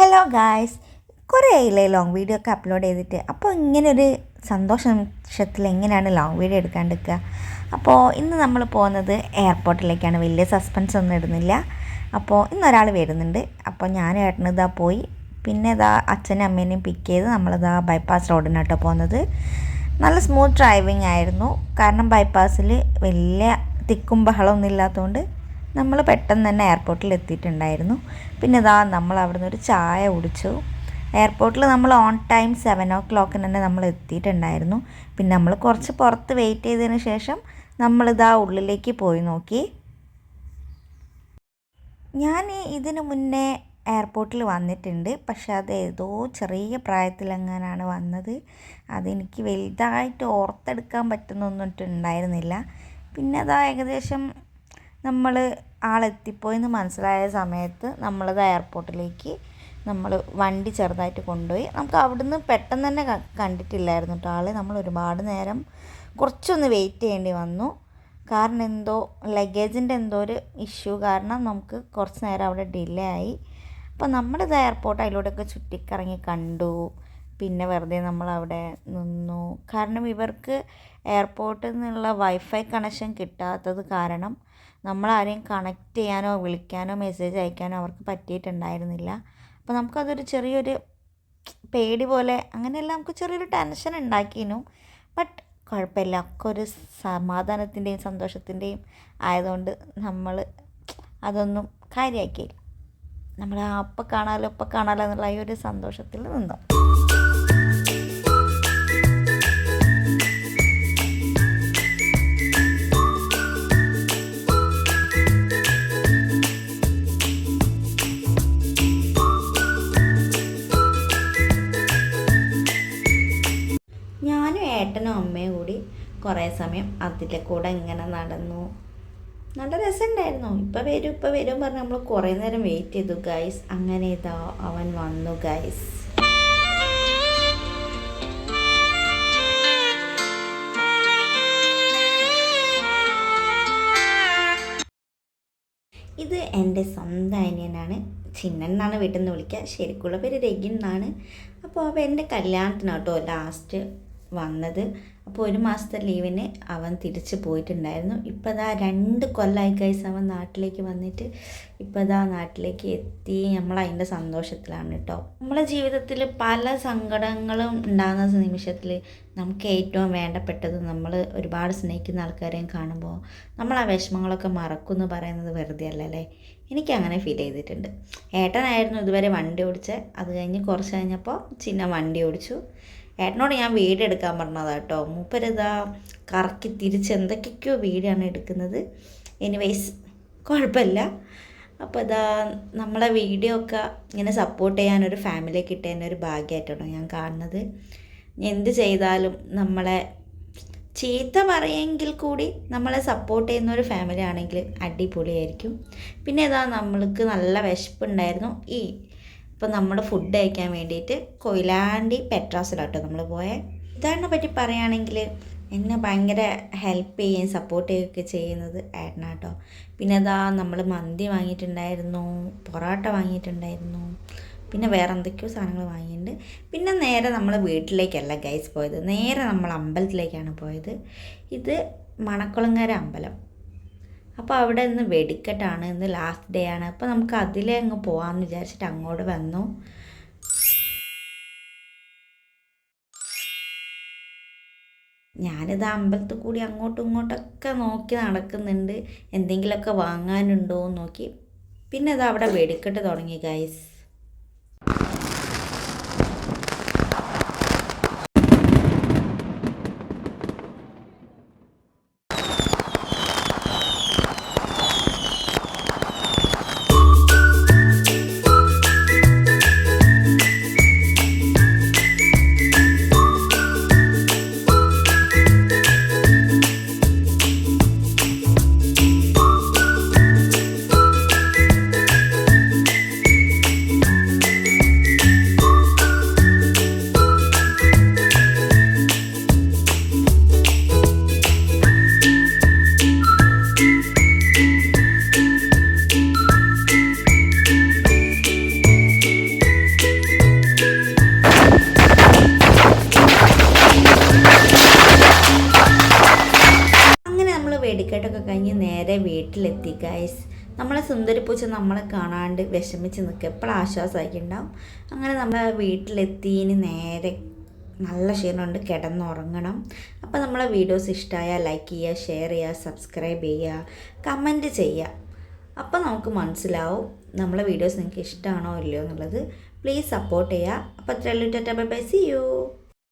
Hello guys, കുറേ ആയില്ലേ long video ഒക്കെ അപ്ലോഡ് ചെയ്തിട്ട്. അപ്പോൾ ഇങ്ങനൊരു സന്തോഷ നിമിഷത്തിൽ എങ്ങനെയാണ് ലോങ് വീഡിയോ എടുക്കാണ്ടിരിക്കുക. അപ്പോൾ ഇന്ന് നമ്മൾ പോകുന്നത് എയർപോർട്ടിലേക്കാണ്. വലിയ സസ്പെൻസ് ഒന്നും ഇടുന്നില്ല. അപ്പോൾ ഇന്നൊരാൾ വരുന്നുണ്ട്. അപ്പോൾ ഞാനും ഏട്ടനും ഇതാ പോയി. പിന്നെ ഇതാ അച്ഛനും അമ്മേനെയും പിക്ക് ചെയ്ത് നമ്മളിതാ ബൈപ്പാസ് റോഡിനാട്ടോ പോകുന്നത്. നല്ല സ്മൂത്ത് ഡ്രൈവിംഗ് ആയിരുന്നു. കാരണം ബൈപ്പാസിൽ വലിയ തിക്കും ബഹളമൊന്നും ഇല്ലാത്തതുകൊണ്ട് നമ്മൾ പെട്ടെന്ന് തന്നെ എയർപോർട്ടിൽ എത്തിയിട്ടുണ്ടായിരുന്നു. പിന്നെ ഇതാ നമ്മൾ അവിടെ നിന്ന് ഒരു ചായ കുടിച്ചു. എയർപോർട്ടിൽ നമ്മൾ ഓൺ ടൈം 7 o'clock തന്നെ നമ്മൾ എത്തിയിട്ടുണ്ടായിരുന്നു. പിന്നെ നമ്മൾ കുറച്ച് പുറത്ത് വെയിറ്റ് ചെയ്തതിന് ശേഷം നമ്മളിതാ ഉള്ളിലേക്ക് പോയി നോക്കി. ഞാൻ ഇതിന് മുന്നേ എയർപോർട്ടിൽ വന്നിട്ടുണ്ട്. പക്ഷെ അത് ഏതോ ചെറിയ പ്രായത്തിലെങ്ങാനാണ് വന്നത്. അതെനിക്ക് വലുതായിട്ട് ഓർത്തെടുക്കാൻ പറ്റുന്നൊന്നിട്ടുണ്ടായിരുന്നില്ല. പിന്നെ അതാ ഏകദേശം നമ്മൾ ആളെത്തിപ്പോയെന്ന് മനസ്സിലായ സമയത്ത് നമ്മളത് എയർപോർട്ടിലേക്ക് നമ്മൾ വണ്ടി ചെറുതായിട്ട് കൊണ്ടുപോയി. നമുക്ക് അവിടുന്ന് പെട്ടെന്ന് തന്നെ കണ്ടിട്ടില്ലായിരുന്നു കേട്ടോ ആൾ. നമ്മൾ ഒരുപാട് നേരം കുറച്ചൊന്ന് വെയിറ്റ് ചെയ്യേണ്ടി വന്നു. കാരണം എന്തോ ലഗേജിൻ്റെ എന്തോ ഒരു ഇഷ്യൂ കാരണം നമുക്ക് കുറച്ച് നേരം അവിടെ ഡിലേ ആയി. അപ്പോൾ നമ്മളിത് എയർപോർട്ട് അതിലൂടെയൊക്കെ ചുറ്റിക്കറങ്ങി കണ്ടു. പിന്നെ വെറുതെ നമ്മളവിടെ നിന്നു. കാരണം ഇവർക്ക് എയർപോർട്ടിൽ നിന്നുള്ള വൈഫൈ കണക്ഷൻ കിട്ടാത്തത് കാരണം നമ്മളാരെയും കണക്റ്റ് ചെയ്യാനോ വിളിക്കാനോ മെസ്സേജ് അയക്കാനോ അവർക്ക് പറ്റിയിട്ടുണ്ടായിരുന്നില്ല. അപ്പോൾ നമുക്കതൊരു ചെറിയൊരു പേടി പോലെ അങ്ങനെയെല്ലാം നമുക്ക് ചെറിയൊരു ടെൻഷൻ ഉണ്ടാക്കിയിരുന്നു. ബട്ട് കുഴപ്പമില്ല, ഒക്കെ ഒരു സമാധാനത്തിൻ്റെയും സന്തോഷത്തിൻ്റെയും ആയതുകൊണ്ട് നമ്മൾ അതൊന്നും കാര്യമാക്കിയില്ല. നമ്മൾ അപ്പം കാണാമല്ലോ എന്നുള്ള ഈ ഒരു സന്തോഷത്തിൽ നിന്നു. ഞാനും ഏട്ടനും അമ്മയും കൂടി കുറേ സമയം അതിലെ കൂടെ ഇങ്ങനെ നടന്നു. നല്ല രസമുണ്ടായിരുന്നു. ഇപ്പോൾ വരും പറഞ്ഞ് നമ്മൾ കുറേ നേരം വെയിറ്റ് ചെയ്തു ഗൈസ്. അങ്ങനെ ഇതാ അവൻ വന്നു ഗൈസ്. ഇത് എൻ്റെ സ്വന്തം അനിയനാണ്. ചിന്നൻ എന്നാണ് വീട്ടിൽ നിന്ന് വിളിക്കുക. ശരിക്കുള്ള പേര് രഗിൻ എന്നാണ്. അപ്പോൾ അവൻ എൻ്റെ കല്യാണത്തിനാട്ടോ ലാസ്റ്റ് വന്നത്. അപ്പോൾ 1 മാസത്തെ ലീവിന് അവൻ തിരിച്ച് പോയിട്ടുണ്ടായിരുന്നു. ഇപ്പോൾ ഇതാ 2 കൊല്ലമായി ഗൈസ് അവൻ നാട്ടിലേക്ക് വന്നിട്ട്. ഇപ്പോൾ ഇതാ നാട്ടിലേക്ക് എത്തി. നമ്മളതിൻ്റെ സന്തോഷത്തിലാണ് കേട്ടോ. നമ്മളെ ജീവിതത്തിൽ പല സങ്കടങ്ങളും ഉണ്ടാകുന്ന നിമിഷത്തിൽ നമുക്ക് ഏറ്റവും വേണ്ടപ്പെട്ടത് നമ്മൾ ഒരുപാട് സ്നേഹിക്കുന്ന ആൾക്കാരെയും കാണുമ്പോൾ നമ്മൾ ആ വിഷമങ്ങളൊക്കെ മറക്കുമെന്ന് പറയുന്നത് വെറുതെ അല്ലല്ലേ. എനിക്കങ്ങനെ ഫീൽ ചെയ്തിട്ടുണ്ട്. ഏട്ടനായിരുന്നു ഇതുവരെ വണ്ടി ഓടിച്ചത്. അത് കഴിഞ്ഞ് കുറച്ച് കഴിഞ്ഞപ്പോൾ ചിന്ന വണ്ടി ഓടിച്ചു. ഏട്ടനോട് ഞാൻ വീഡിയോ എടുക്കാൻ പറഞ്ഞതാണ് കേട്ടോ. മൂപ്പരിതാ കറക്കി തിരിച്ച് എന്തൊക്കെയൊക്കെയോ വീഡിയോ ആണ് എടുക്കുന്നത്. എനിവേയ്സ് കുഴപ്പമില്ല. അപ്പോൾ ഇതാ നമ്മളെ വീഡിയോ ഒക്കെ ഇങ്ങനെ സപ്പോർട്ട് ചെയ്യാനൊരു ഫാമിലിയെ കിട്ടിയതിൻ്റെ ഒരു ഭാഗ്യമായിട്ടാണ് ഞാൻ കാണുന്നത്. എന്ത് ചെയ്താലും നമ്മളെ ചീത്ത പറയുമെങ്കിൽ കൂടി നമ്മളെ സപ്പോർട്ട് ചെയ്യുന്ന ഒരു ഫാമിലി ആണെങ്കിൽ അടിപൊളിയായിരിക്കും. പിന്നെ ഇതാ നമ്മൾക്ക് നല്ല വിശപ്പുണ്ടായിരുന്നു. ഇപ്പം നമ്മൾ ഫുഡ് കഴിക്കാൻ വേണ്ടിയിട്ട് കൊയിലാണ്ടി പെട്രാസിലാട്ടോ നമ്മൾ പോയത്. ഇതാടിനെ പറ്റി പറയുകയാണെങ്കിൽ എന്നെ ഭയങ്കര ഹെൽപ്പ് ചെയ്യുകയും സപ്പോർട്ട് ചെയ്യുകയൊക്കെ ചെയ്യുന്നത് ഏട്ടനാട്ടോ. പിന്നെ അതാ നമ്മൾ മന്തി വാങ്ങിയിട്ടുണ്ടായിരുന്നു, പൊറോട്ട വാങ്ങിയിട്ടുണ്ടായിരുന്നു, പിന്നെ വേറെ എന്തൊക്കെയോ സാധനങ്ങൾ വാങ്ങിയിട്ടുണ്ട്. പിന്നെ നേരെ നമ്മൾ വീട്ടിലേക്കല്ല ഗൈസ് പോയത്, നേരെ നമ്മൾ അമ്പലത്തിലേക്കാണ് പോയത്. ഇത് മണക്കുളങ്ങര അമ്പലം. അപ്പോൾ അവിടെ ഇന്ന് വെടിക്കെട്ടാണ്, ഇന്ന് ലാസ്റ്റ് ഡേ ആണ്. അപ്പോൾ നമുക്ക് അതിലേ അങ്ങ് പോകാമെന്ന് വിചാരിച്ചിട്ട് അങ്ങോട്ട് വന്നു. ഞാനിത് അമ്പലത്തിൽ കൂടി അങ്ങോട്ടും ഇങ്ങോട്ടൊക്കെ നോക്കി നടക്കുന്നുണ്ട്, എന്തെങ്കിലുമൊക്കെ വാങ്ങാനുണ്ടോ എന്ന് നോക്കി. പിന്നെ ഇത് അവിടെ വെടിക്കെട്ട് തുടങ്ങി ഗൈസ്. വെടിക്കെട്ടൊക്കെ കഴിഞ്ഞ് നേരെ വീട്ടിലെത്തി ഗൈസ്. നമ്മളെ സുന്ദരിപ്പൂച്ച നമ്മളെ കാണാണ്ട് വിഷമിച്ച് നിൽക്കുക, എപ്പോഴും ആശ്വാസമായിട്ടുണ്ടാവും. അങ്ങനെ നമ്മൾ വീട്ടിലെത്തി. ഇനി നേരെ നല്ല ക്ഷീണമുണ്ട്, കിടന്നുറങ്ങണം. അപ്പോൾ നമ്മളെ വീഡിയോസ് ഇഷ്ടമായാൽ ലൈക്ക് ചെയ്യുക, ഷെയർ ചെയ്യുക, സബ്സ്ക്രൈബ് ചെയ്യുക, കമൻറ്റ് ചെയ്യുക. അപ്പോൾ നമുക്ക് മനസ്സിലാവും നമ്മളെ വീഡിയോസ് നിങ്ങൾക്ക് ഇഷ്ടമാണോ ഇല്ലയോ എന്നുള്ളത്. പ്ലീസ് സപ്പോർട്ട് ചെയ്യുക. അപ്പോൾ അത്രയല്ലോ. Tata bye bye, see U.